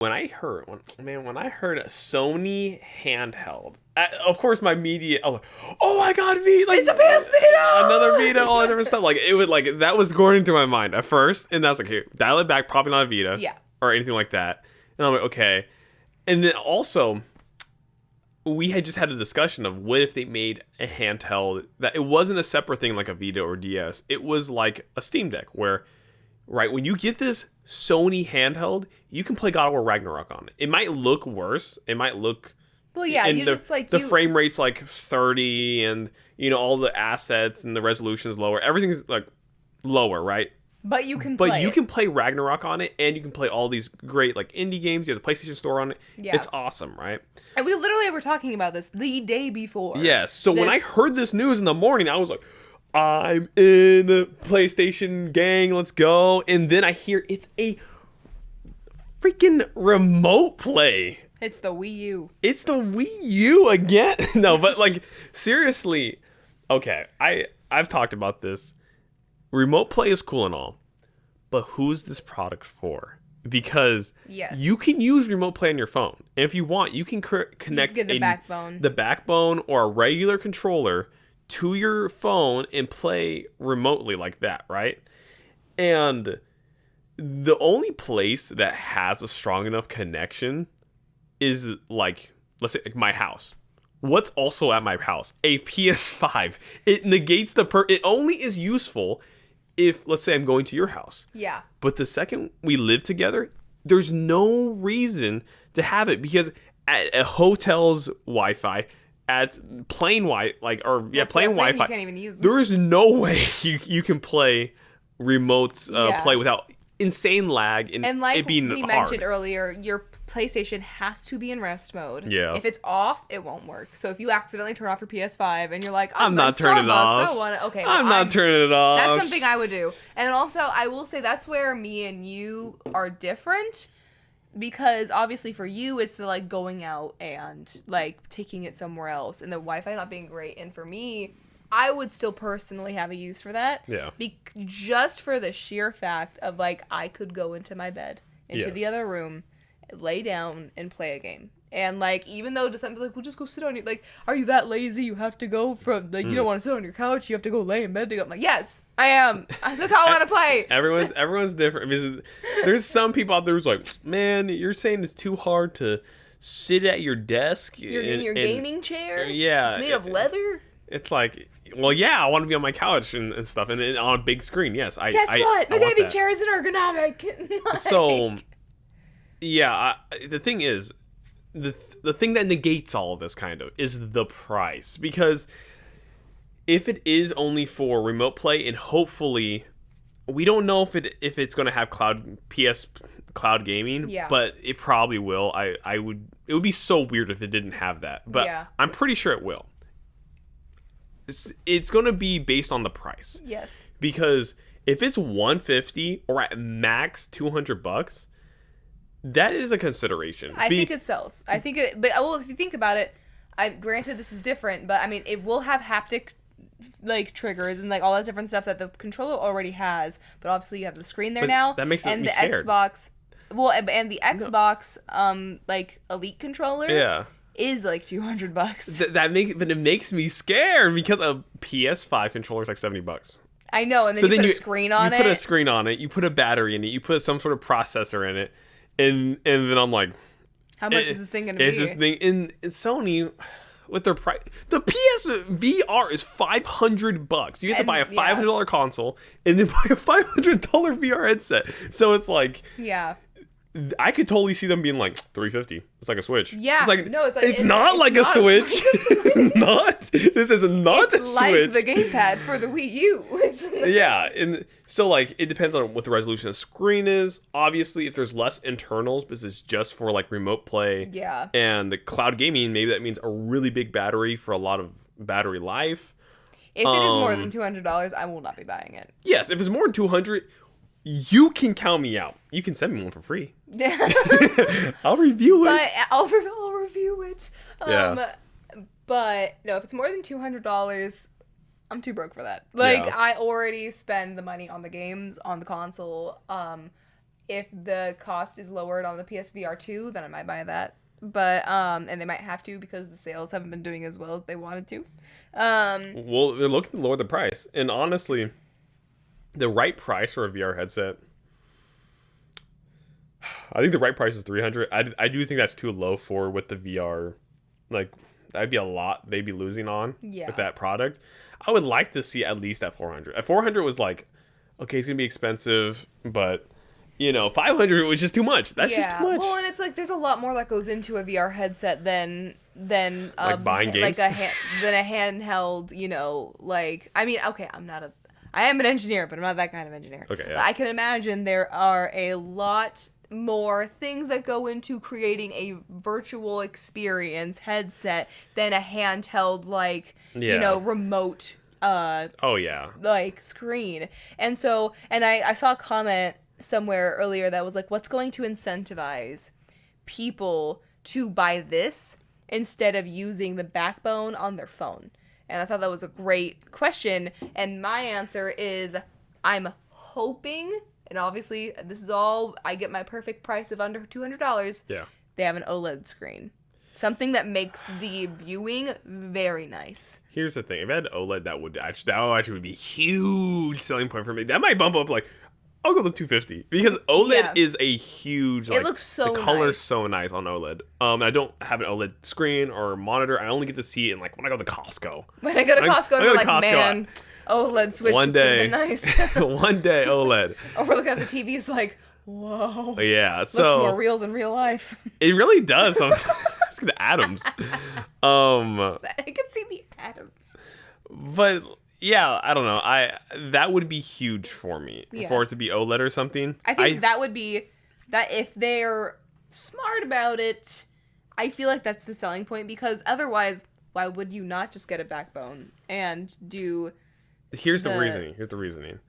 When I heard a Sony handheld, of course my media, oh my god, Vita, like, It's a PS Vita! another Vita, all that different stuff. Like it would like that was going through my mind at first, and I was like, hey, dial it back, probably not a Vita, Yeah. or anything like that. And I'm like, okay. And then also, we had just had a discussion of what if they made a handheld that it wasn't a separate thing like a Vita or DS. It was like a Steam Deck where, right, when you get this Sony handheld, you can play God of War Ragnarok on it. It might look worse. It might look... Well, yeah, and you the, just like... the frame rate's like 30 and, you know, all the assets and the resolution's lower. Everything's like lower, right? But you can play you can play Ragnarok on it, and you can play all these great like indie games. You have the PlayStation Store on it. Yeah. It's awesome, right? And we literally were talking about this the day before. Yes. So when I heard this news in the morning, I was like, I'm in PlayStation gang, let's go. And then I hear it's a freaking remote play. It's the Wii U. It's the Wii U again. No, but like seriously, okay, I've talked about this. Remote play is cool and all, but who's this product for? Because you can use remote play on your phone. And if you want, you can connect the backbone or a regular controller to your phone and play remotely like that, right? And the only place that has a strong enough connection is like, let's say, like my house. What's also at my house? A PS5. It negates it only is useful if, let's say, I'm going to your house. Yeah. But the second we live together, there's no reason to have it, because at a hotel's Wi-Fi, at plain Wi-Fi, you can't even use them. there is no way you can play remote play without insane lag and like it being we mentioned earlier, your PlayStation has to be in rest mode. Yeah. If it's off, it won't work. So if you accidentally turn off your PS5 and you're like, I'm not turning it off. I want it. Okay, I'm not turning it off. That's something I would do. And also, I will say that's where me and you are different. Because obviously for you, it's the like going out and like taking it somewhere else and the Wi-Fi not being great. And for me, I would still personally have a use for that. Yeah. Just for the sheer fact of like I could go into my bed, into the other room, lay down and play a game. And like even though some people are like, well, just go sit on your, like, are you that lazy? You have to go from like you don't want to sit on your couch. You have to go lay in bed to go. I'm like, yes, I am. That's how I want to play. Everyone's different. Because there's some people out there who's like, man, you're saying it's too hard to sit at your desk. You're in your gaming chair. Yeah, it's made of leather. It's like, well, yeah, I want to be on my couch and stuff, and on a big screen. Yes, Guess what? My gaming chair isn't ergonomic. Like, so, yeah, the thing is, the thing that negates all of this kind of is the price, because if it is only for remote play, and hopefully, we don't know if it's going to have cloud gaming, but it probably will. It would be so weird if it didn't have that, but I'm pretty sure it will. It's going to be based on the price. Yes. Because if it's $150 or at max $200, that is a consideration. I think it sells. I think it, but well, if you think about it, granted this is different, but I mean it will have haptic like triggers and like all that different stuff that the controller already has. But obviously you have the screen there now. That makes me scared. Xbox. Well, and the Xbox like Elite controller. Yeah. Is like $200. But it makes me scared because a PS5 controller is like $70. I know, and then you put a screen on it. You put a screen on it. You put a battery in it. You put some sort of processor in it, and then I'm like, how much is this thing gonna be? Is this thing in Sony? With their price, the PSVR is $500. You have to buy a $500 console and then buy a $500 VR headset. So it's like, I could totally see them being like $350. It's like a Switch. Yeah, it's like no, it's not like a Switch. This is not a Switch. It's like the gamepad for the Wii U. Yeah, and so like it depends on what the resolution of the screen is. Obviously, if there's less internals, because it's just for like remote play. Yeah. And the cloud gaming, maybe that means a really big battery for a lot of battery life. If it is more than $200, I will not be buying it. Yes, if it's more than $200. You can count me out. You can send me one for free. I'll review it. But I'll review it. But no, if it's more than $200, I'm too broke for that. Like I already spend the money on the games on the console. if the cost is lowered on the PSVR 2, then I might buy that. But and they might have to because the sales haven't been doing as well as they wanted to. Well, they're looking to lower the price, and honestly, the right price for a VR headset, I think the right price is $300. I do think that's too low for what the VR, like, that'd be a lot they'd be losing on with that product. I would like to see at least at $400. At $400 was like, okay, it's gonna be expensive, but you know, $500 was just too much. That's just too much. Well, and it's like there's a lot more that goes into a VR headset than like buying games, than a handheld. You know, like I mean, okay, I am an engineer, but I'm not that kind of engineer. Okay, yeah. But I can imagine there are a lot more things that go into creating a virtual experience headset than a handheld, like you know, remote. Like screen. And so, and I saw a comment somewhere earlier that was like, what's going to incentivize people to buy this instead of using the backbone on their phone? And I thought that was a great question. And my answer is, I'm hoping, and obviously this is all, I get my perfect price of under $200. Yeah. They have an OLED screen. Something that makes the viewing very nice. Here's the thing. If I had OLED, that would actually be a huge selling point for me. That might bump up, like, I'll go to $250 because OLED is a huge. Like, it looks so the color's so nice on OLED. I don't have an OLED screen or monitor. I only get to see it in, like, when I go to Costco. When I go to Costco, I'm like, man, OLED switch one day, would be nice. One day OLED. Or we're looking at the TV, it's like, whoa. Yeah, so looks more real than real life. It really does. Let's get the atoms. I can see the atoms. But yeah, I don't know. That would be huge for me for it to be OLED or something. I think that would be that if they're smart about it. I feel like that's the selling point because otherwise, why would you not just get a backbone and do? Here's the reasoning.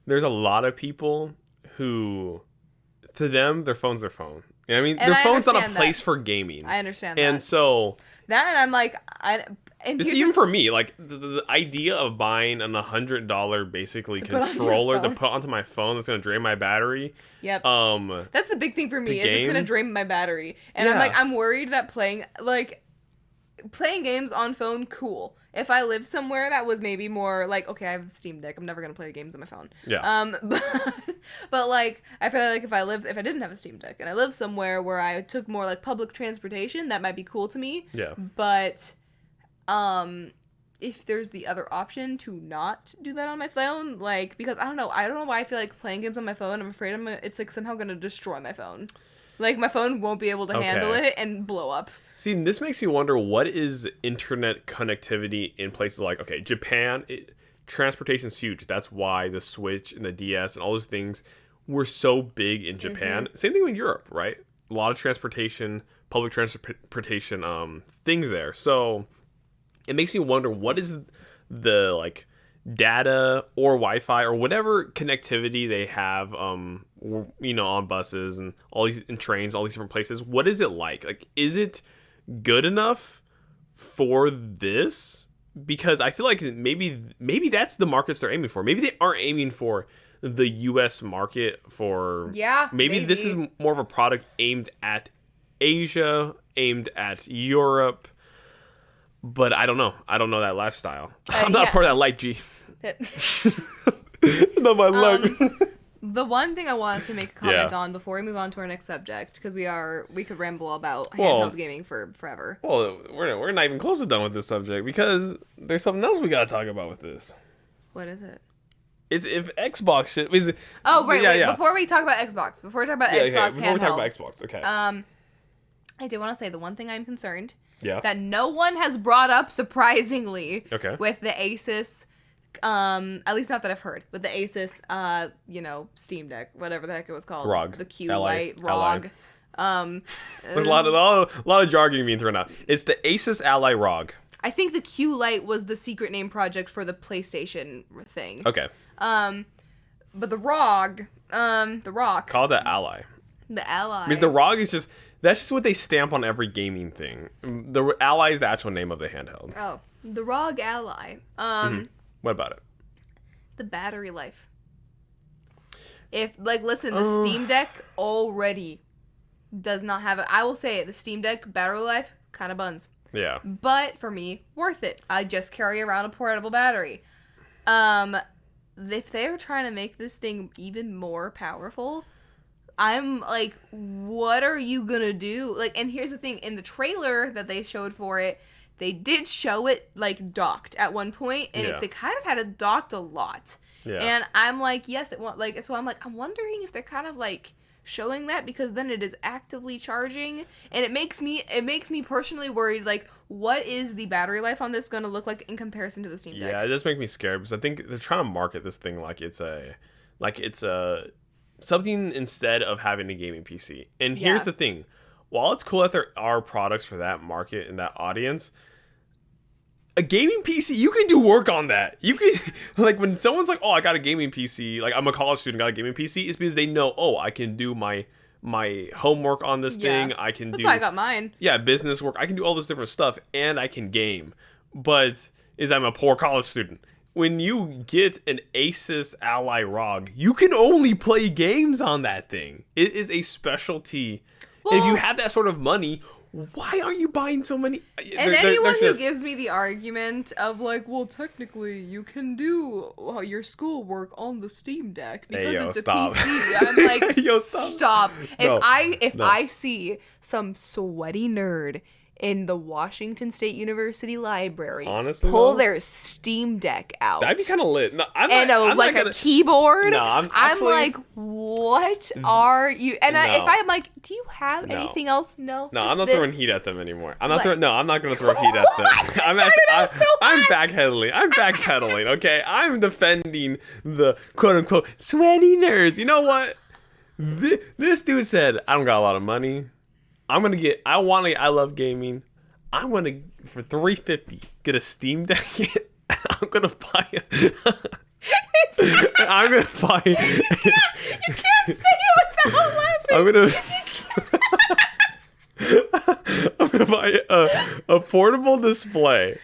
There's a lot of people who, to them, their phone's their phone. You know what I mean? And their phone's not a place for gaming. I understand that. And so that, and I'm like, it's even for me, like the idea of buying an $100 basically controller to put onto my phone that's gonna drain my battery. Yep. That's the big thing for me is it's gonna drain my battery, and I'm worried that playing games on phone, cool. If I live somewhere that was maybe more like, okay, I have a Steam Deck, I'm never gonna play games on my phone. Yeah. But like, I feel like if I didn't have a Steam Deck and I lived somewhere where I took more like public transportation, that might be cool to me. Yeah. But, if there's the other option to not do that on my phone, like, because I don't know why I feel like playing games on my phone, I'm afraid it's like somehow gonna destroy my phone. Like, my phone won't be able to handle it and blow up. See, this makes me wonder, what is internet connectivity in places like, okay, Japan, transportation's huge. That's why the Switch and the DS and all those things were so big in Japan. Mm-hmm. Same thing in Europe, right? A lot of transportation, public transportation things there. So it makes me wonder, what is the, like, data or Wi-Fi or whatever connectivity they have, you know, on buses and all these and trains, all these different places. What is it like? Like, is it good enough for this? Because I feel like maybe that's the markets they're aiming for. Maybe they aren't aiming for the U.S. market for. Yeah. Maybe this is more of a product aimed at Asia, aimed at Europe. But I don't know. I don't know that lifestyle. I'm not part of that life, G. Not my luck. The one thing I wanted to make a comment on before we move on to our next subject, because we could ramble about handheld gaming for forever. Well, we're not even close to done with this subject because there's something else we gotta talk about with this. What is it? Is if Xbox shit. Wait. Before we talk about Xbox, handheld. Before we talk about Xbox, okay. I did want to say the one thing I'm concerned. Yeah. That no one has brought up, surprisingly. Okay. With the Asus. At least not that I've heard, but the Asus, Steam Deck, whatever the heck it was called, ROG, the Q Lite, ROG. There's a lot of jargon being thrown out. It's the Asus Ally ROG. I think the Q Lite was the secret name project for the PlayStation thing. Okay. But the ROG, call it the Ally. The Ally. Because the ROG is that's just what they stamp on every gaming thing. The Ally is the actual name of the handheld. Oh, the ROG Ally. What about it? The battery life. Listen, the Steam Deck already does not have it. I will say it, the Steam Deck battery life kind of buns. Yeah. But for me, worth it. I just carry around a portable battery. If they're trying to make this thing even more powerful, I'm like, what are you gonna do? Like, and here's the thing, in the trailer that they showed for it, they did show it, like, docked at one point, and they kind of had it docked a lot. Yeah. And I'm like, yes, it want like, so I'm like, I'm wondering if they're kind of, like, showing that, because then it is actively charging, and it makes me personally worried, like, what is the battery life on this gonna look like in comparison to the Steam Deck? Yeah, it does make me scared, because I think they're trying to market this thing like it's a something instead of having a gaming PC. And here's the thing. While it's cool that there are products for that market and that audience, a gaming PC, you can do work on that. You can, like, when someone's like, oh, I got a gaming PC, like, I'm a college student, got a gaming PC, it's because they know, oh, I can do my homework on this thing. That's why I got mine. Yeah, business work. I can do all this different stuff, and I can game. But I'm a poor college student. When you get an Asus Ally ROG, you can only play games on that thing. It is a specialty. Well, if you have that sort of money, why aren't you buying so many? And anyone who gives me the argument of, like, well, technically you can do your schoolwork on the Steam Deck because it's a PC. I'm like, stop. If I see some sweaty nerd in the Washington State University library, honestly, pull their Steam Deck out, that'd be kind of lit. No, a keyboard. No, I'm like, what are you? And if I'm like, do you have anything else? No, I'm not throwing heat at them anymore. I'm not going to throw heat at them. I'm backpedaling. I'm backpedaling. Okay, I'm defending the quote unquote sweaty nerds. You know what? This dude said, I don't got a lot of money. I love gaming. I'm gonna, for $350, get a Steam Deck. I'm gonna buy it. I'm gonna buy it. You can't say it without laughing. I'm gonna buy a portable display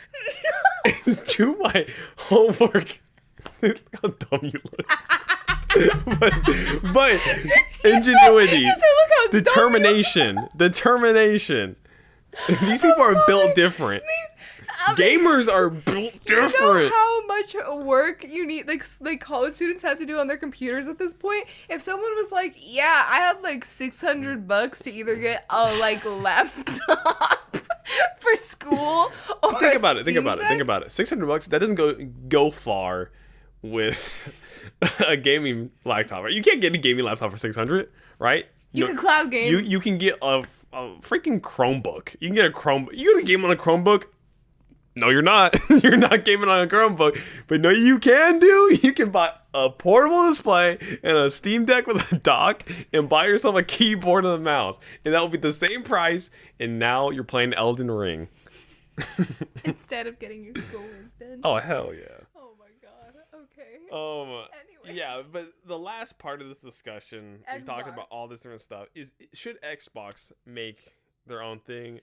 and do my homework. How dumb you look. but ingenuity, determination. These people are built different. Gamers are built different. You know how much work you need, like college students have to do on their computers at this point? If someone was like, yeah, I had like $600 to either get a laptop for school or think about it. $600, that doesn't go far with a gaming laptop. Right? You can't get a gaming laptop for $600, right? You can cloud game. You can get a freaking Chromebook. You can get a Chromebook. You got a game on a Chromebook? No, you're not. You're not gaming on a Chromebook. But no, you can do. You can buy a portable display and a Steam Deck with a dock and buy yourself a keyboard and a mouse. And that will be the same price. And now you're playing Elden Ring. Instead of getting your schoolwork done. Oh, hell yeah. Oh my god. Okay. Anyway. Yeah, but the last part of this discussion, we're talking about all this different stuff, is should Xbox make their own thing?